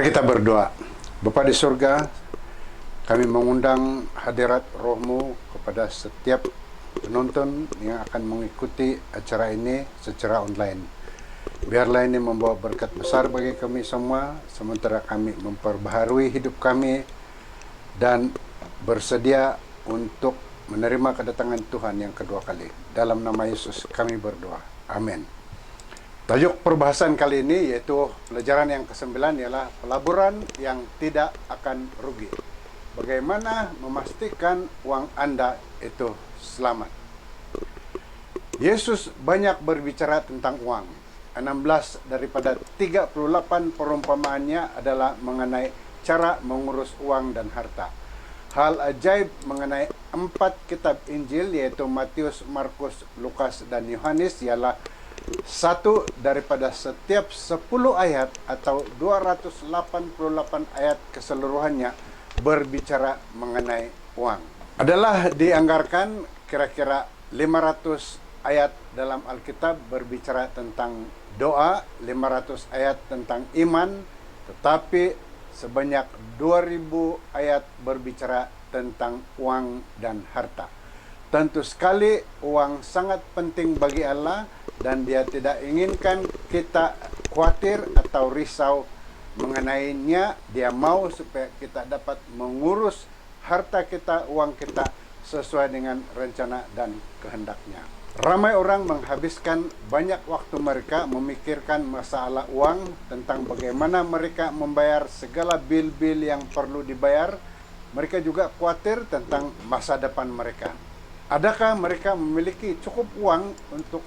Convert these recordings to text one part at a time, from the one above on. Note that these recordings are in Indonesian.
Mari kita berdoa. Bapa di surga, kami mengundang hadirat roh-Mu kepada setiap penonton yang akan mengikuti acara ini secara online. Biarlah ini membawa berkat besar bagi kami semua, sementara kami memperbaharui hidup kami dan bersedia untuk menerima kedatangan Tuhan yang kedua kali. Dalam nama Yesus kami berdoa. Amin. Tajuk perbahasan kali ini yaitu pelajaran yang ke-9 ialah pelaburan yang tidak akan rugi. Bagaimana memastikan uang Anda itu selamat. Yesus banyak berbicara tentang uang. 16 daripada 38 perumpamaannya adalah mengenai cara mengurus uang dan harta. Hal ajaib mengenai 4 kitab Injil yaitu Matius, Markus, Lukas, dan Yohanes ialah satu daripada setiap 10 ayat atau 288 ayat keseluruhannya berbicara mengenai uang. Adalah dianggarkan kira-kira 500 ayat dalam Alkitab berbicara tentang doa, 500 ayat tentang iman, tetapi sebanyak 2000 ayat berbicara tentang uang dan harta. Tentu sekali uang sangat penting bagi Allah dan Dia tidak inginkan kita khawatir atau risau mengenainya. Dia mau supaya kita dapat mengurus harta kita, uang kita sesuai dengan rencana dan kehendaknya. Ramai orang menghabiskan banyak waktu mereka memikirkan masalah uang, tentang bagaimana mereka membayar segala bil-bil yang perlu dibayar. Mereka juga khawatir tentang masa depan mereka. Adakah mereka memiliki cukup uang untuk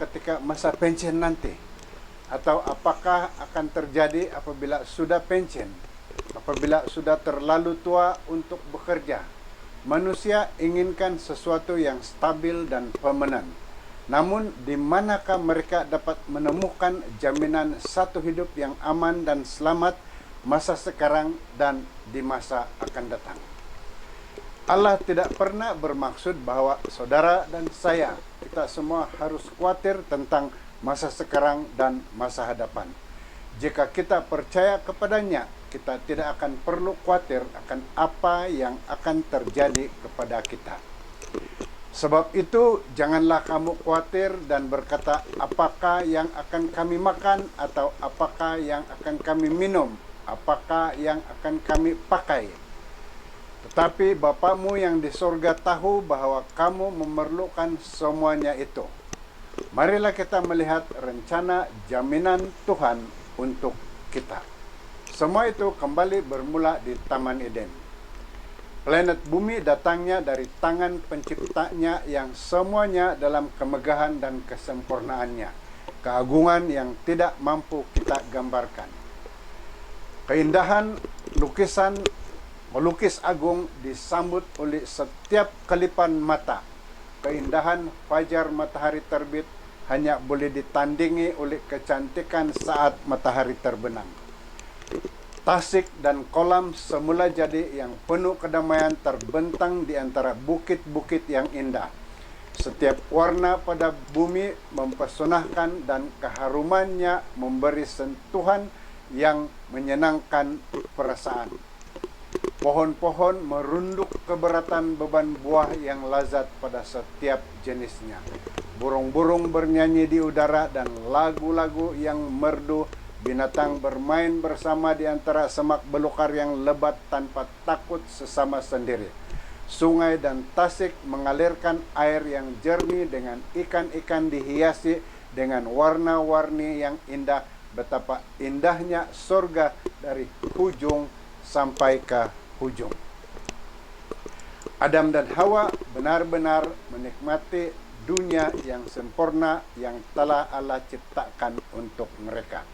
ketika masa pensiun nanti? Atau apakah akan terjadi apabila sudah pensiun? Apabila sudah terlalu tua untuk bekerja? Manusia inginkan sesuatu yang stabil dan permanen. Namun, di manakah mereka dapat menemukan jaminan satu hidup yang aman dan selamat masa sekarang dan di masa akan datang? Allah tidak pernah bermaksud bahwa saudara dan saya, kita semua harus khawatir tentang masa sekarang dan masa hadapan. Jika kita percaya kepadanya, kita tidak akan perlu khawatir akan apa yang akan terjadi kepada kita. Sebab itu, janganlah kamu khawatir dan berkata, apakah yang akan kami makan atau apakah yang akan kami minum, apakah yang akan kami pakai. Tetapi Bapamu yang di surga tahu bahwa kamu memerlukan semuanya itu. Marilah kita melihat rencana jaminan Tuhan untuk kita. Semua itu kembali bermula di Taman Eden. Planet bumi datangnya dari tangan penciptanya yang semuanya dalam kemegahan dan kesempurnaannya. Keagungan yang tidak mampu kita gambarkan. Keindahan lukisan melukis agung disambut oleh setiap kelipan mata. Keindahan fajar matahari terbit hanya boleh ditandingi oleh kecantikan saat matahari terbenam. Tasik dan kolam semula jadi yang penuh kedamaian terbentang di antara bukit-bukit yang indah. Setiap warna pada bumi mempesonakan dan keharumannya memberi sentuhan yang menyenangkan perasaan. Pohon-pohon merunduk keberatan beban buah yang lazat pada setiap jenisnya. Burung-burung bernyanyi di udara dan lagu-lagu yang merdu. Binatang bermain bersama di antara semak belukar yang lebat tanpa takut sesama sendiri. Sungai dan tasik mengalirkan air yang jernih dengan ikan-ikan dihiasi dengan warna-warni yang indah. Betapa indahnya surga dari ujung sampai ke ujung. Adam dan Hawa benar-benar menikmati dunia yang sempurna yang telah Allah ciptakan untuk mereka.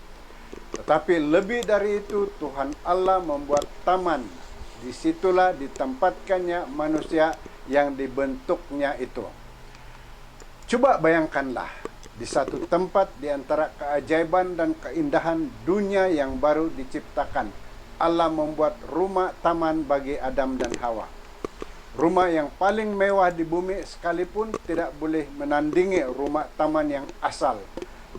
Tetapi lebih dari itu, Tuhan Allah membuat taman. Disitulah ditempatkannya manusia yang dibentuknya itu. Coba bayangkanlah, di satu tempat di antara keajaiban dan keindahan dunia yang baru diciptakan, Allah membuat rumah taman bagi Adam dan Hawa. Rumah yang paling mewah di bumi sekalipun tidak boleh menandingi rumah taman yang asal.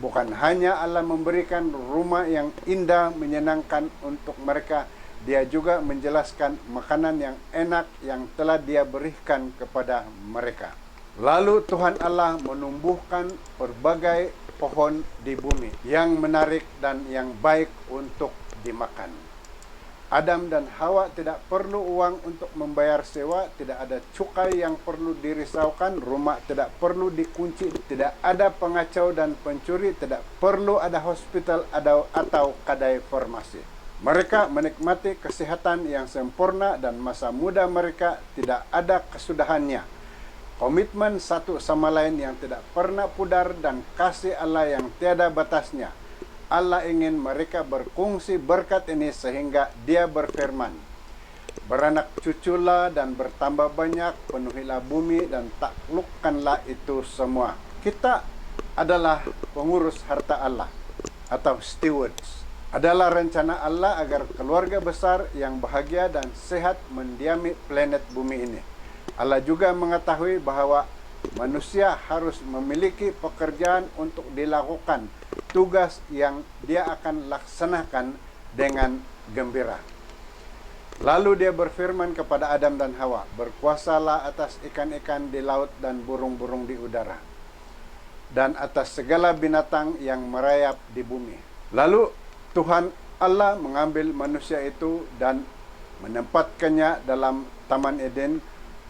Bukan hanya Allah memberikan rumah yang indah menyenangkan untuk mereka, Dia juga menjelaskan makanan yang enak yang telah Dia berikan kepada mereka. Lalu Tuhan Allah menumbuhkan berbagai pohon di bumi yang menarik dan yang baik untuk dimakan. Adam dan Hawa tidak perlu uang untuk membayar sewa, tidak ada cukai yang perlu dirisaukan, rumah tidak perlu dikunci, tidak ada pengacau dan pencuri, tidak perlu ada hospital atau kedai farmasi. Mereka menikmati kesehatan yang sempurna dan masa muda mereka tidak ada kesudahannya. Komitmen satu sama lain yang tidak pernah pudar dan kasih Allah yang tiada batasnya. Allah ingin mereka berkongsi berkat ini sehingga Dia berfirman, beranak cuculah dan bertambah banyak, penuhilah bumi dan taklukkanlah itu semua. Kita adalah pengurus harta Allah atau stewards. Adalah rencana Allah agar keluarga besar yang bahagia dan sehat mendiami planet bumi ini. Allah juga mengetahui bahwa manusia harus memiliki pekerjaan untuk dilakukan, tugas yang dia akan laksanakan dengan gembira. Lalu Dia berfirman kepada Adam dan Hawa, berkuasalah atas ikan-ikan di laut dan burung-burung di udara, dan atas segala binatang yang merayap di bumi. Lalu Tuhan Allah mengambil manusia itu dan menempatkannya dalam Taman Eden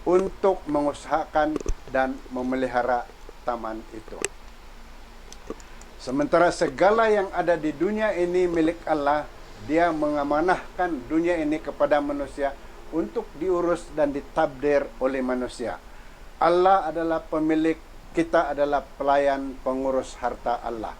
untuk mengusahakan dan memelihara taman itu. Sementara segala yang ada di dunia ini milik Allah, Dia mengamanahkan dunia ini kepada manusia untuk diurus dan ditabdir oleh manusia. Allah adalah pemilik, kita adalah pelayan pengurus harta Allah.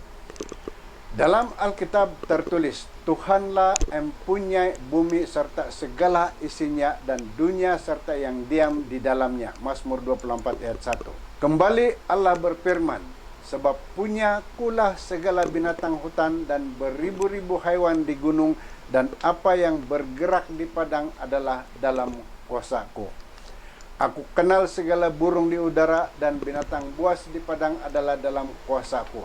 Dalam Alkitab tertulis, Tuhanlah empunyai bumi serta segala isinya dan dunia serta yang diam di dalamnya. Mazmur 24 ayat 1. Kembali Allah berfirman, sebab punya kulah segala binatang hutan dan beribu-ribu haiwan di gunung, dan apa yang bergerak di padang adalah dalam kuasaku. Aku kenal segala burung di udara dan binatang buas di padang adalah dalam kuasaku.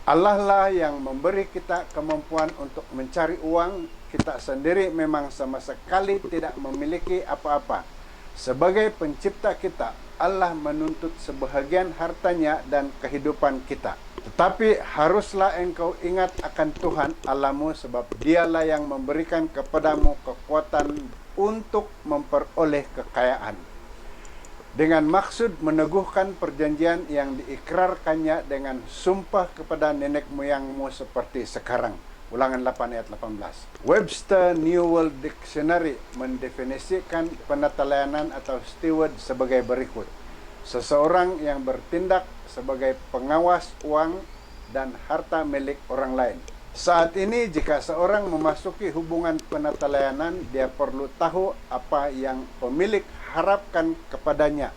Allah lah yang memberi kita kemampuan untuk mencari uang. Kita sendiri memang sama sekali tidak memiliki apa-apa. Sebagai pencipta kita, Allah menuntut sebahagian hartanya dan kehidupan kita. Tetapi haruslah engkau ingat akan Tuhan Allahmu, sebab Dialah yang memberikan kepadamu kekuatan untuk memperoleh kekayaan, dengan maksud meneguhkan perjanjian yang diikrarkannya dengan sumpah kepada nenek moyangmu seperti sekarang. Ulangan 8 ayat 18. Webster New World Dictionary mendefinisikan penatalayanan atau steward sebagai berikut. Seseorang yang bertindak sebagai pengawas uang dan harta milik orang lain. Saat ini jika seorang memasuki hubungan penatalayanan, dia perlu tahu apa yang pemilik harapkan kepadanya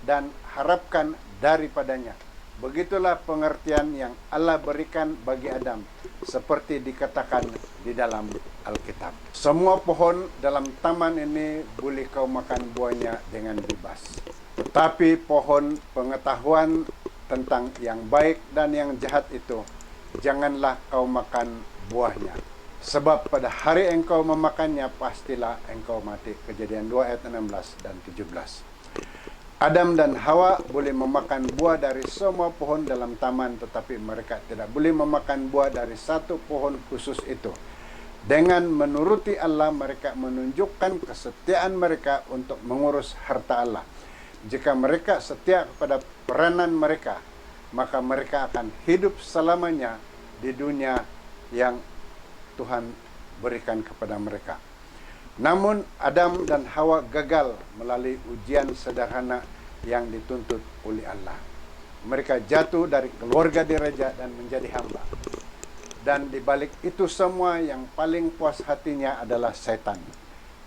dan harapkan daripadanya. Begitulah pengertian yang Allah berikan bagi Adam, seperti dikatakan di dalam Alkitab. Semua pohon dalam taman ini boleh kau makan buahnya dengan bebas. Tetapi pohon pengetahuan tentang yang baik dan yang jahat itu, janganlah kau makan buahnya. Sebab pada hari engkau memakannya, pastilah engkau mati. Kejadian 2 ayat 16 dan 17. Adam dan Hawa boleh memakan buah dari semua pohon dalam taman, tetapi mereka tidak boleh memakan buah dari satu pohon khusus itu. Dengan menuruti Allah, mereka menunjukkan kesetiaan mereka untuk mengurus harta Allah. Jika mereka setia kepada peranan mereka, maka mereka akan hidup selamanya di dunia yang Tuhan berikan kepada mereka. Namun Adam dan Hawa gagal melalui ujian sederhana yang dituntut oleh Allah. Mereka jatuh dari keluarga diraja dan menjadi hamba. Dan di balik itu semua yang paling puas hatinya adalah setan,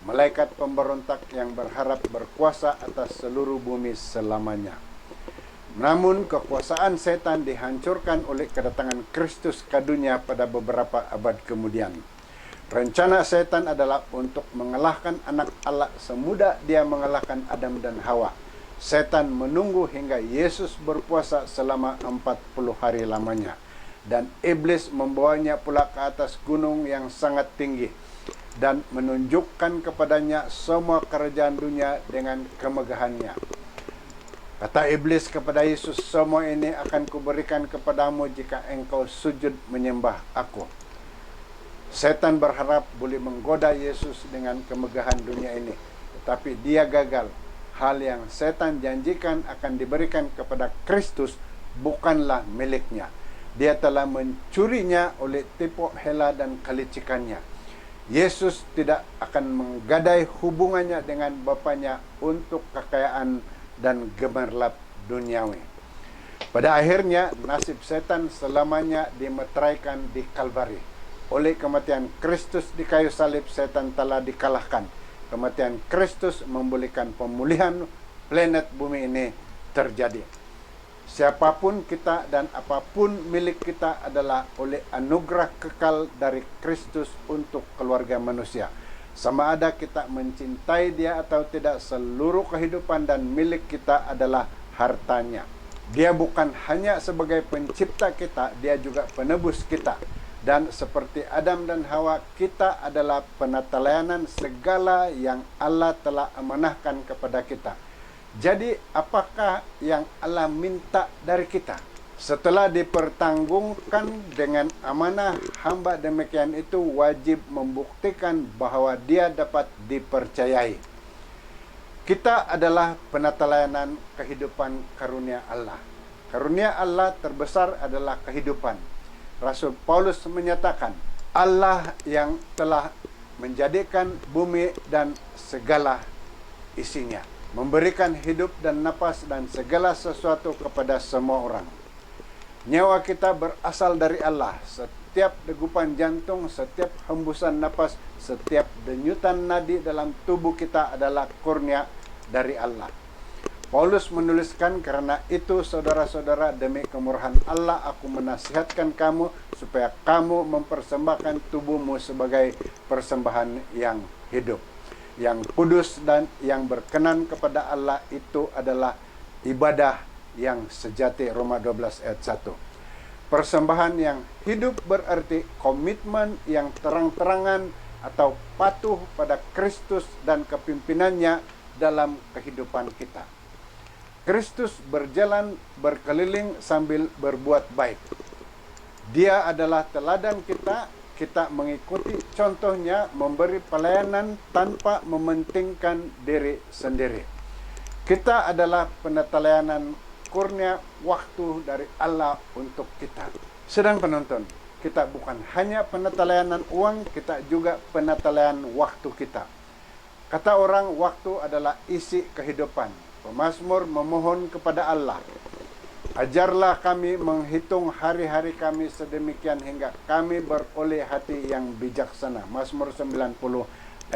malaikat pemberontak yang berharap berkuasa atas seluruh bumi selamanya. Namun kekuasaan setan dihancurkan oleh kedatangan Kristus ke dunia pada beberapa abad kemudian. Rencana setan adalah untuk mengalahkan anak Allah semudah dia mengalahkan Adam dan Hawa. Setan menunggu hingga Yesus berpuasa selama 40 hari lamanya. Dan iblis membawanya pula ke atas gunung yang sangat tinggi dan menunjukkan kepadanya semua kerajaan dunia dengan kemegahannya. Kata iblis kepada Yesus, semua ini akan kuberikan kepadamu jika engkau sujud menyembah aku. Setan berharap boleh menggoda Yesus dengan kemegahan dunia ini, tetapi dia gagal. Hal yang setan janjikan akan diberikan kepada Kristus bukanlah miliknya. Dia telah mencurinya oleh tipu hela dan kelicikannya. Yesus tidak akan menggadai hubungannya dengan Bapanya untuk kekayaan dan gemerlap duniawi. Pada akhirnya, nasib setan selamanya dimeteraikan di Kalvari. Oleh kematian Kristus di kayu salib, setan telah dikalahkan. Kematian Kristus membolehkan pemulihan planet bumi ini terjadi. Siapapun kita dan apapun milik kita adalah oleh anugerah kekal dari Kristus untuk keluarga manusia. Sama ada kita mencintai dia atau tidak, seluruh kehidupan dan milik kita adalah hartanya. Dia bukan hanya sebagai pencipta kita, dia juga penebus kita. Dan seperti Adam dan Hawa, kita adalah penatelayanan segala yang Allah telah amanahkan kepada kita. Jadi, apakah yang Allah minta dari kita? Setelah dipertanggungkan dengan amanah, hamba demikian itu wajib membuktikan bahwa dia dapat dipercayai. Kita adalah penatelayanan kehidupan karunia Allah. Karunia Allah terbesar adalah kehidupan. Rasul Paulus menyatakan, Allah yang telah menjadikan bumi dan segala isinya, memberikan hidup dan napas dan segala sesuatu kepada semua orang. Nyawa kita berasal dari Allah. Setiap degupan jantung, setiap hembusan napas, setiap denyutan nadi dalam tubuh kita adalah kurnia dari Allah. Paulus menuliskan, karena itu saudara-saudara, demi kemurahan Allah aku menasihatkan kamu supaya kamu mempersembahkan tubuhmu sebagai persembahan yang hidup, yang kudus dan yang berkenan kepada Allah. Itu adalah ibadah yang sejati. Roma 12 ayat 1. Persembahan yang hidup berarti komitmen yang terang-terangan atau patuh pada Kristus dan kepimpinannya dalam kehidupan kita. Kristus berjalan berkeliling sambil berbuat baik. Dia adalah teladan kita. Kita mengikuti contohnya, memberi pelayanan tanpa mementingkan diri sendiri. Kita adalah penatelayanan kurnia waktu dari Allah untuk kita. Sedang penonton, kita bukan hanya penatelayanan uang, kita juga penatelayan waktu kita. Kata orang, waktu adalah isi kehidupan. Pemazmur memohon kepada Allah, ajarlah kami menghitung hari-hari kami sedemikian hingga kami beroleh hati yang bijaksana. Mazmur 90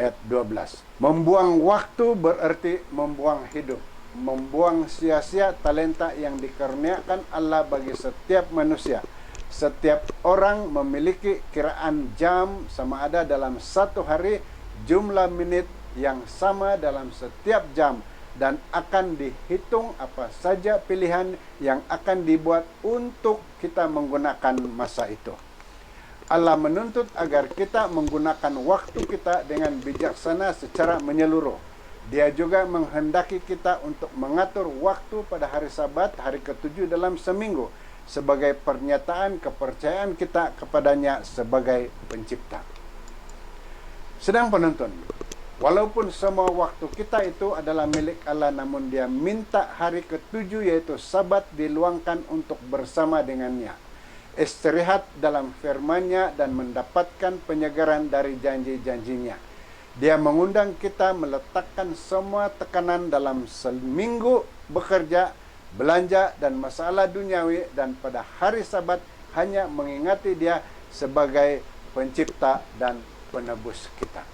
ayat 12. Membuang waktu berarti membuang hidup. Membuang sia-sia talenta yang dikaruniakan Allah bagi setiap manusia. Setiap orang memiliki kiraan jam sama ada dalam satu hari, jumlah menit yang sama dalam setiap jam, dan akan dihitung apa saja pilihan yang akan dibuat untuk kita menggunakan masa itu. Allah menuntut agar kita menggunakan waktu kita dengan bijaksana secara menyeluruh. Dia juga menghendaki kita untuk mengatur waktu pada hari Sabat, hari ke-7 dalam seminggu, sebagai pernyataan kepercayaan kita kepadanya sebagai pencipta. Sedang penonton, walaupun semua waktu kita itu adalah milik Allah, namun dia minta hari ke-7 yaitu Sabat diluangkan untuk bersama dengannya, istirahat dalam firman-Nya dan mendapatkan penyegaran dari janji-janjinya. Dia mengundang kita meletakkan semua tekanan dalam seminggu bekerja, belanja dan masalah duniawi, dan pada hari Sabat hanya mengingati Dia sebagai pencipta dan penebus kita.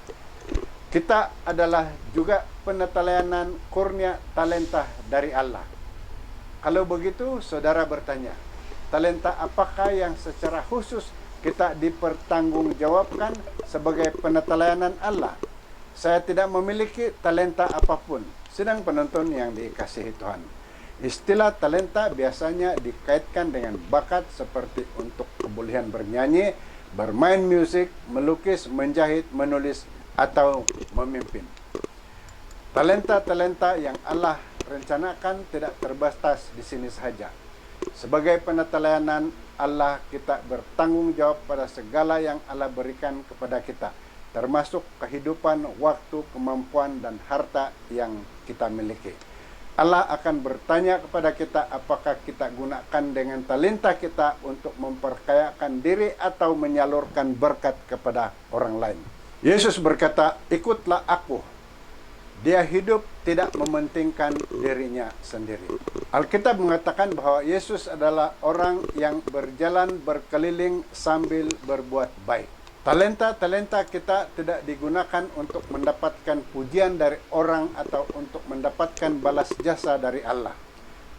Kita adalah juga penatelayanan kurnia talenta dari Allah. Kalau begitu, saudara bertanya, talenta apakah yang secara khusus kita dipertanggungjawabkan sebagai penatelayanan Allah? Saya tidak memiliki talenta apapun. Sedang penonton yang dikasihi Tuhan, istilah talenta biasanya dikaitkan dengan bakat seperti untuk kebolehan bernyanyi, bermain musik, melukis, menjahit, menulis, atau memimpin. Talenta-talenta yang Allah rencanakan tidak terbatas di sini sahaja. Sebagai penata layanan Allah, kita bertanggung jawab pada segala yang Allah berikan kepada kita, termasuk kehidupan, waktu, kemampuan, dan harta yang kita miliki. Allah akan bertanya kepada kita apakah kita gunakan dengan talenta kita untuk memperkayakan diri atau menyalurkan berkat kepada orang lain. Yesus berkata, "Ikutlah aku." Dia hidup tidak mementingkan dirinya sendiri. Alkitab mengatakan bahwa Yesus adalah orang yang berjalan berkeliling sambil berbuat baik. Talenta-talenta kita tidak digunakan untuk mendapatkan pujian dari orang atau untuk mendapatkan balas jasa dari Allah.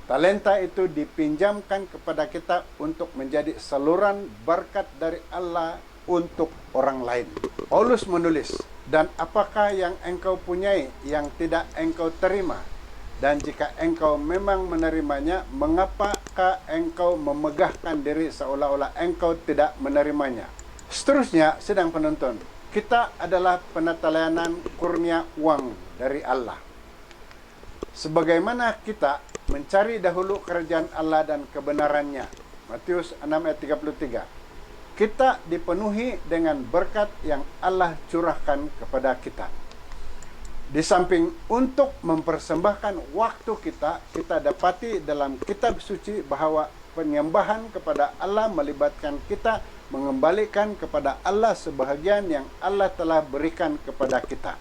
Talenta itu dipinjamkan kepada kita untuk menjadi saluran berkat dari Allah untuk orang lain. Paulus menulis, "Dan apakah yang engkau punyai yang tidak engkau terima? Dan jika engkau memang menerimanya, mengapakah engkau memegahkan diri seolah-olah engkau tidak menerimanya?" Seterusnya, sedang penonton, kita adalah penata layanan kurnia uang dari Allah. Sebagaimana kita mencari dahulu kerajaan Allah dan kebenarannya, Matius 6 ayat 33, kita dipenuhi dengan berkat yang Allah curahkan kepada kita. Di samping untuk mempersembahkan waktu kita, kita dapati dalam kitab suci bahwa penyembahan kepada Allah melibatkan kita mengembalikan kepada Allah sebahagian yang Allah telah berikan kepada kita.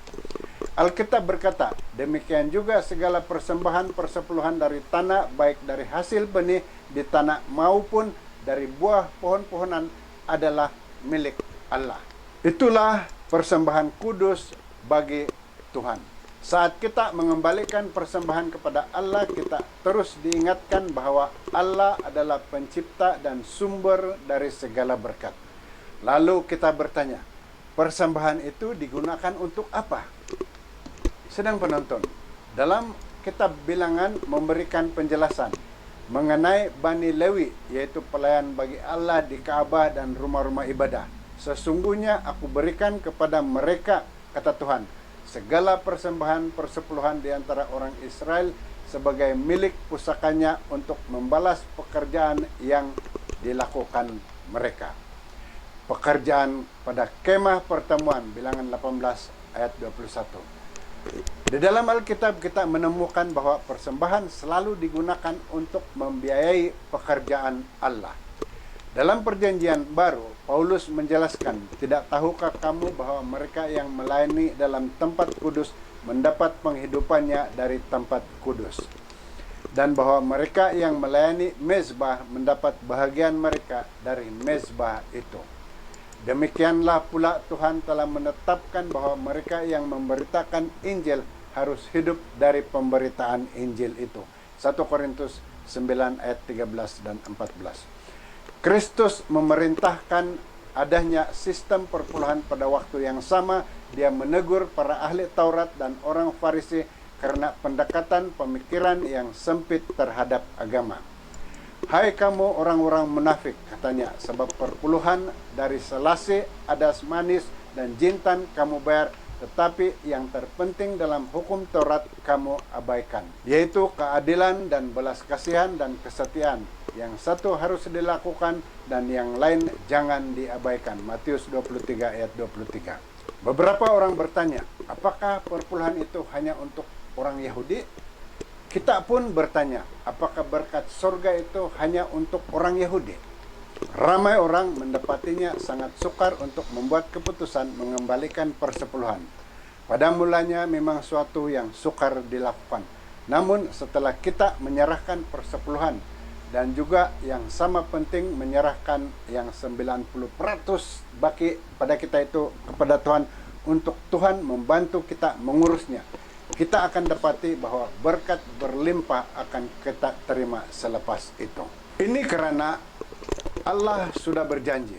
Alkitab berkata, "Demikian juga segala persembahan persepuluhan dari tanah, baik dari hasil benih di tanah maupun dari buah pohon-pohonan, adalah milik Allah." Itulah persembahan kudus bagi Tuhan. Saat kita mengembalikan persembahan kepada Allah, kita terus diingatkan bahwa Allah adalah pencipta dan sumber dari segala berkat. Lalu kita bertanya, persembahan itu digunakan untuk apa? Sedang penonton, dalam kitab Bilangan memberikan penjelasan mengenai Bani Lewi, yaitu pelayan bagi Allah di Ka'bah dan rumah-rumah ibadah. "Sesungguhnya aku berikan kepada mereka," kata Tuhan, "segala persembahan persepuluhan di antara orang Israel sebagai milik pusakanya untuk membalas pekerjaan yang dilakukan mereka." Pekerjaan pada kemah pertemuan, Bilangan 18 ayat 21. Di dalam Alkitab kita menemukan bahwa persembahan selalu digunakan untuk membiayai pekerjaan Allah. Dalam perjanjian baru, Paulus menjelaskan, "Tidak tahukah kamu bahwa mereka yang melayani dalam tempat kudus mendapat penghidupannya dari tempat kudus, dan bahwa mereka yang melayani mezbah mendapat bahagian mereka dari mezbah itu. Demikianlah pula Tuhan telah menetapkan bahwa mereka yang memberitakan Injil harus hidup dari pemberitaan Injil itu." 1 Korintus 9 ayat 13 dan 14. Kristus memerintahkan adanya sistem perpuluhan pada waktu yang sama. Dia menegur para ahli Taurat dan orang Farisi karena pendekatan pemikiran yang sempit terhadap agama. "Hai kamu orang-orang munafik," katanya, "sebab perpuluhan dari selasi, adas manis, dan jintan kamu bayar, tetapi yang terpenting dalam hukum Taurat kamu abaikan, yaitu keadilan dan belas kasihan dan kesetiaan. Yang satu harus dilakukan dan yang lain jangan diabaikan." Matius 23 ayat 23. Beberapa orang bertanya, apakah perpuluhan itu hanya untuk orang Yahudi? Kita pun bertanya, apakah berkat surga itu hanya untuk orang Yahudi? Ramai orang mendapatinya sangat sukar untuk membuat keputusan mengembalikan persepuluhan. Pada mulanya memang suatu yang sukar dilakukan. Namun setelah kita menyerahkan persepuluhan, dan juga yang sama penting menyerahkan yang 90% bagi pada kita itu kepada Tuhan, untuk Tuhan membantu kita mengurusnya, kita akan dapati bahwa berkat berlimpah akan kita terima selepas itu. Ini karena Allah sudah berjanji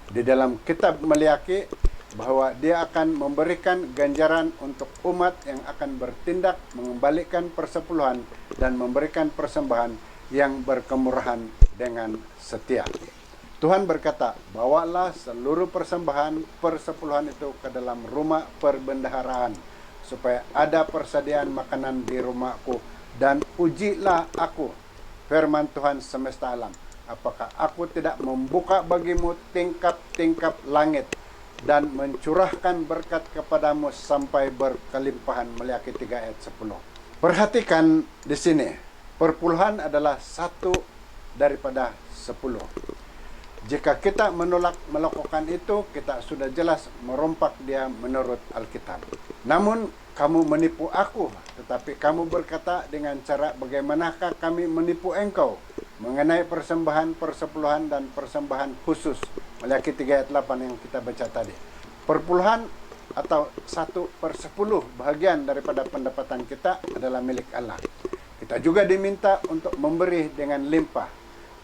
di dalam kitab Maliaki, bahwa dia akan memberikan ganjaran untuk umat yang akan bertindak mengembalikan persepuluhan dan memberikan persembahan yang berkemurahan dengan setia. Tuhan berkata, bawalah seluruh persembahan persepuluhan itu ke dalam rumah perbendaharaan, supaya ada persediaan makanan di rumahku, dan ujilah aku, firman Tuhan semesta alam, apakah aku tidak membuka bagimu tingkap-tingkap langit dan mencurahkan berkat kepadamu sampai berkelimpahan. Maliaki 3 ayat 10. Perhatikan di sini, perpuluhan adalah satu daripada 10. Jika kita menolak melakukan itu, kita sudah jelas merompak dia menurut Alkitab. Namun kamu menipu aku, tetapi kamu berkata dengan cara bagaimanakah kami menipu engkau mengenai persembahan persepuluhan dan persembahan khusus. Maliaki 3 ayat 8 yang kita baca tadi. Perpuluhan atau 1/10 bahagian daripada pendapatan kita adalah milik Allah. Kita juga diminta untuk memberi dengan limpah,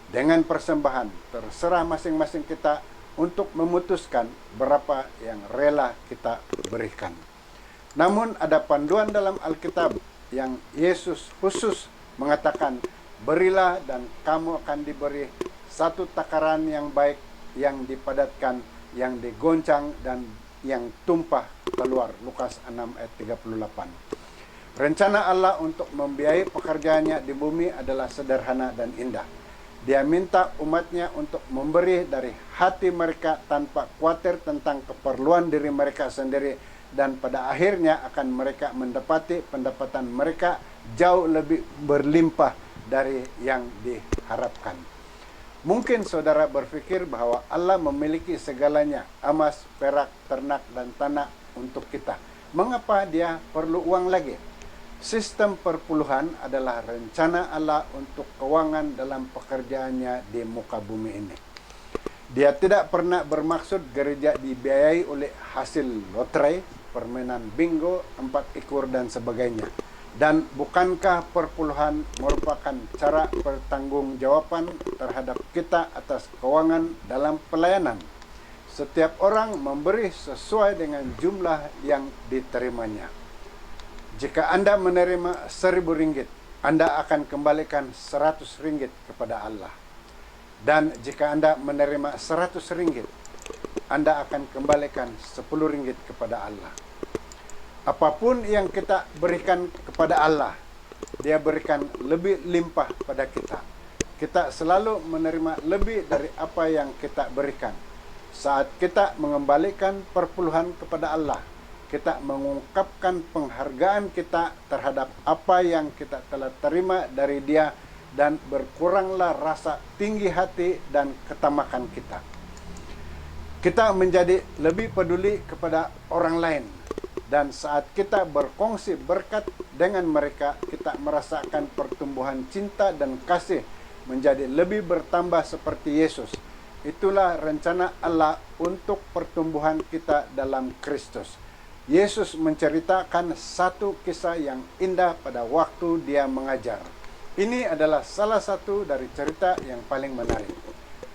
dengan persembahan. Terserah masing-masing kita untuk memutuskan berapa yang rela kita berikan. Namun ada panduan dalam Alkitab yang Yesus khusus mengatakan, berilah dan kamu akan diberi satu takaran yang baik, yang dipadatkan, yang digoncang, dan yang tumpah keluar. Lukas 6 ayat 38. Rencana Allah untuk membiayai pekerjaannya di bumi adalah sederhana dan indah. Dia minta umatnya untuk memberi dari hati mereka tanpa khawatir tentang keperluan diri mereka sendiri, dan pada akhirnya akan mereka mendapati pendapatan mereka jauh lebih berlimpah dari yang diharapkan. Mungkin saudara berpikir bahwa Allah memiliki segalanya, emas, perak, ternak, dan tanah untuk kita. Mengapa dia perlu uang lagi? Sistem perpuluhan adalah rencana Allah untuk keuangan dalam pekerjaannya di muka bumi ini. Dia tidak pernah bermaksud gereja dibiayai oleh hasil lotre, permainan bingo, 4 ekor, dan sebagainya. Dan bukankah perpuluhan merupakan cara pertanggungjawaban terhadap kita atas keuangan dalam pelayanan? Setiap orang memberi sesuai dengan jumlah yang diterimanya. Jika Anda menerima 1.000 ringgit, Anda akan kembalikan 100 ringgit kepada Allah. Dan jika Anda menerima 100 ringgit, Anda akan kembalikan 10 ringgit kepada Allah. Apapun yang kita berikan kepada Allah, dia berikan lebih limpah pada kita. Kita selalu menerima lebih dari apa yang kita berikan. Saat kita mengembalikan perpuluhan kepada Allah, kita mengungkapkan penghargaan kita terhadap apa yang kita telah terima dari Dia, dan berkuranglah rasa tinggi hati dan ketamakan kita. Kita menjadi lebih peduli kepada orang lain, dan saat kita berkongsi berkat dengan mereka, kita merasakan pertumbuhan cinta dan kasih menjadi lebih bertambah seperti Yesus. Itulah rencana Allah untuk pertumbuhan kita dalam Kristus. Yesus menceritakan satu kisah yang indah pada waktu dia mengajar. Ini adalah salah satu dari cerita yang paling menarik.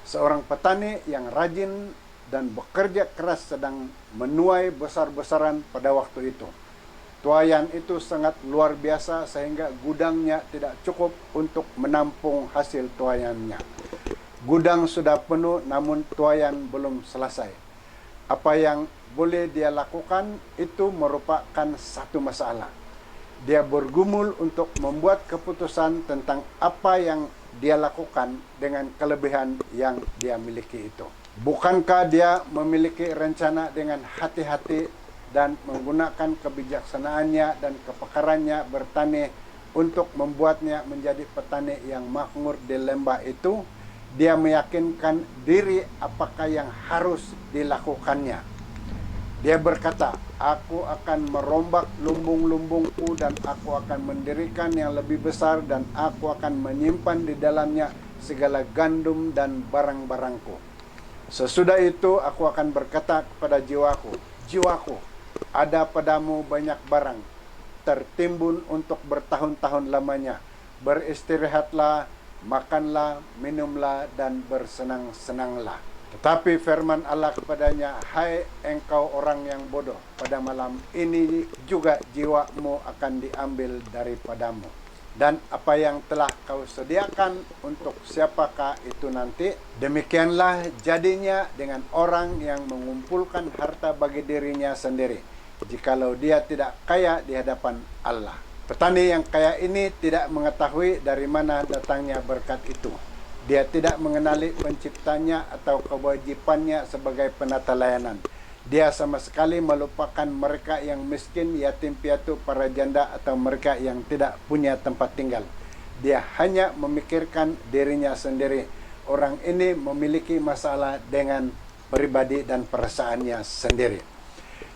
Seorang petani yang rajin dan bekerja keras sedang menuai besar-besaran pada waktu itu. Tuaian itu sangat luar biasa sehingga gudangnya tidak cukup untuk menampung hasil tuaiannya. Gudang sudah penuh namun tuaian belum selesai. Apa yang boleh dia lakukan itu merupakan satu masalah. Dia bergumul untuk membuat keputusan tentang apa yang dia lakukan dengan kelebihan yang dia miliki itu. Bukankah dia memiliki rencana dengan hati-hati dan menggunakan kebijaksanaannya dan kepakarannya bertani untuk membuatnya menjadi petani yang makmur di lembah itu? Dia meyakinkan diri apakah yang harus dilakukannya. Dia berkata, aku akan merombak lumbung-lumbungku dan aku akan mendirikan yang lebih besar dan aku akan menyimpan di dalamnya segala gandum dan barang-barangku. Sesudah itu aku akan berkata kepada jiwaku, jiwaku, ada padamu banyak barang, tertimbun untuk bertahun-tahun lamanya. Beristirahatlah, makanlah, minumlah, dan bersenang-senanglah. Tetapi firman Allah kepadanya, "Hai engkau orang yang bodoh, pada malam ini juga jiwamu akan diambil daripadamu. Dan apa yang telah kau sediakan untuk siapakah itu nanti? Demikianlah jadinya dengan orang yang mengumpulkan harta bagi dirinya sendiri, jikalau dia tidak kaya di hadapan Allah." Petani yang kaya ini tidak mengetahui dari mana datangnya berkat itu. Dia tidak mengenali penciptanya atau kewajibannya sebagai penata layanan. Dia sama sekali melupakan mereka yang miskin, yatim piatu, para janda, atau mereka yang tidak punya tempat tinggal. Dia hanya memikirkan dirinya sendiri. Orang ini memiliki masalah dengan pribadi dan perasaannya sendiri.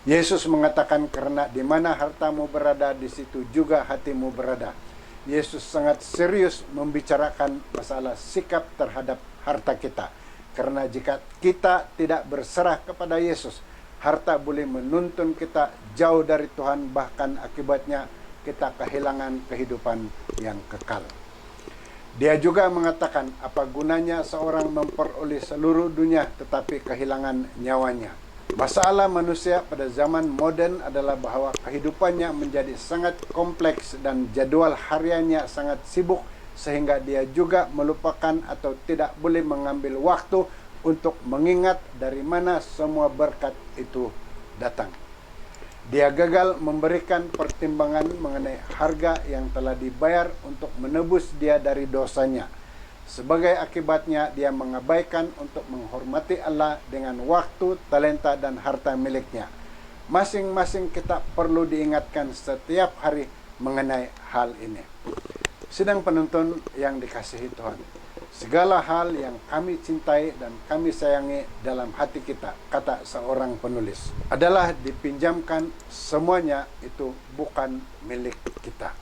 Yesus mengatakan, karena di mana hartamu berada, di situ juga hatimu berada. Yesus sangat serius membicarakan masalah sikap terhadap harta kita. Karena jika kita tidak berserah kepada Yesus, harta boleh menuntun kita jauh dari Tuhan, bahkan akibatnya kita kehilangan kehidupan yang kekal. Dia juga mengatakan, apa gunanya seorang memperoleh seluruh dunia tetapi kehilangan nyawanya. Masalah manusia pada zaman modern adalah bahwa kehidupannya menjadi sangat kompleks dan jadwal hariannya sangat sibuk, sehingga dia juga melupakan atau tidak boleh mengambil waktu untuk mengingat dari mana semua berkat itu datang. Dia gagal memberikan pertimbangan mengenai harga yang telah dibayar untuk menebus dia dari dosanya. Sebagai akibatnya, dia mengabaikan untuk menghormati Allah dengan waktu, talenta, dan harta miliknya. Masing-masing kita perlu diingatkan setiap hari mengenai hal ini. Sidang penonton yang dikasihi Tuhan, segala hal yang kami cintai dan kami sayangi dalam hati kita, kata seorang penulis, adalah dipinjamkan, semuanya itu bukan milik kita.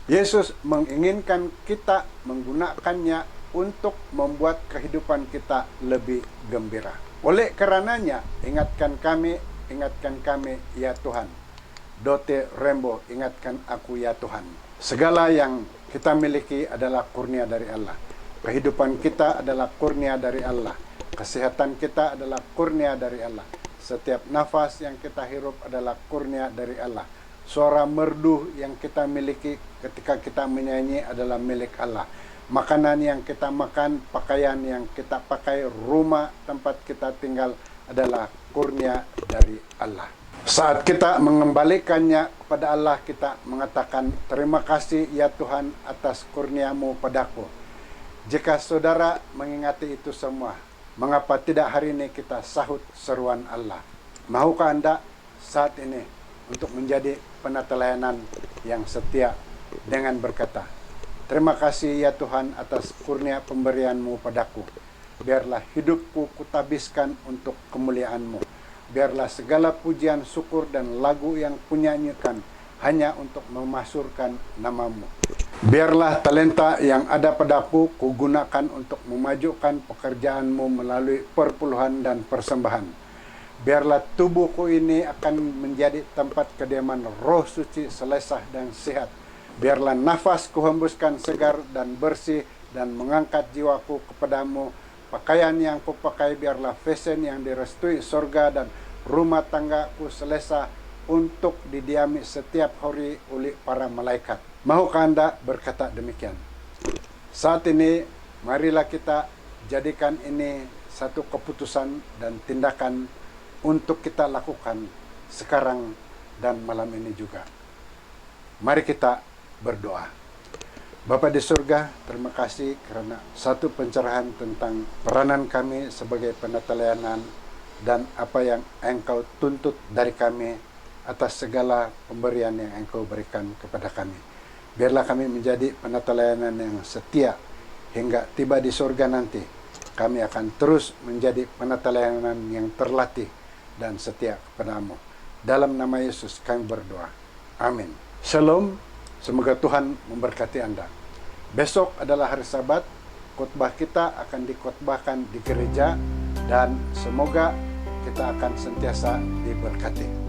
Yesus menginginkan kita menggunakannya untuk membuat kehidupan kita lebih gembira. Oleh karenanya, ingatkan kami, ya Tuhan. Dote Rembo, ingatkan aku ya Tuhan. Segala yang kita miliki adalah kurnia dari Allah. Kehidupan kita adalah kurnia dari Allah. Kesehatan kita adalah kurnia dari Allah. Setiap nafas yang kita hirup adalah kurnia dari Allah. Suara merdu yang kita miliki ketika kita menyanyi adalah milik Allah. Makanan yang kita makan, pakaian yang kita pakai, rumah tempat kita tinggal adalah kurnia dari Allah. Saat kita mengembalikannya kepada Allah, kita mengatakan, terima kasih ya Tuhan atas kurniamu padaku. Jika saudara mengingati itu semua, mengapa tidak hari ini kita sahut seruan Allah? Mahukah Anda saat ini untuk menjadi penata layanan yang setia dengan berkata, terima kasih ya Tuhan atas kurnia pemberian-Mu padaku. Biarlah hidupku kutabiskan untuk kemuliaan-Mu. Biarlah segala pujian, syukur, dan lagu yang kunyanyikan hanya untuk memasyurkan nama-Mu. Biarlah talenta yang ada padaku kugunakan untuk memajukan pekerjaan-Mu melalui perpuluhan dan persembahan. Biarlah tubuhku ini akan menjadi tempat kediaman Roh Suci selesah dan sehat. Biarlah nafas kuhembuskan segar dan bersih dan mengangkat jiwaku kepadamu. Pakaian yang kupakai biarlah fashion yang direstui sorga, dan rumah tanggaku selesa untuk didiami setiap hari oleh para malaikat. Mahukah Anda berkata demikian? Saat ini, marilah kita jadikan ini satu keputusan dan tindakan untuk kita lakukan sekarang dan malam ini juga. Mari kita berdoa. Bapa di surga, terima kasih karena satu pencerahan tentang peranan kami sebagai penata layanan dan apa yang Engkau tuntut dari kami atas segala pemberian yang Engkau berikan kepada kami. Biarlah kami menjadi penata layanan yang setia hingga tiba di surga nanti. Kami akan terus menjadi penata layanan yang terlatih dan setia kepadamu. Dalam nama Yesus kami berdoa. Amin. Shalom. Semoga Tuhan memberkati Anda. Besok adalah hari Sabat. Khotbah kita akan dikhotbahkan di gereja dan semoga kita akan sentiasa diberkati.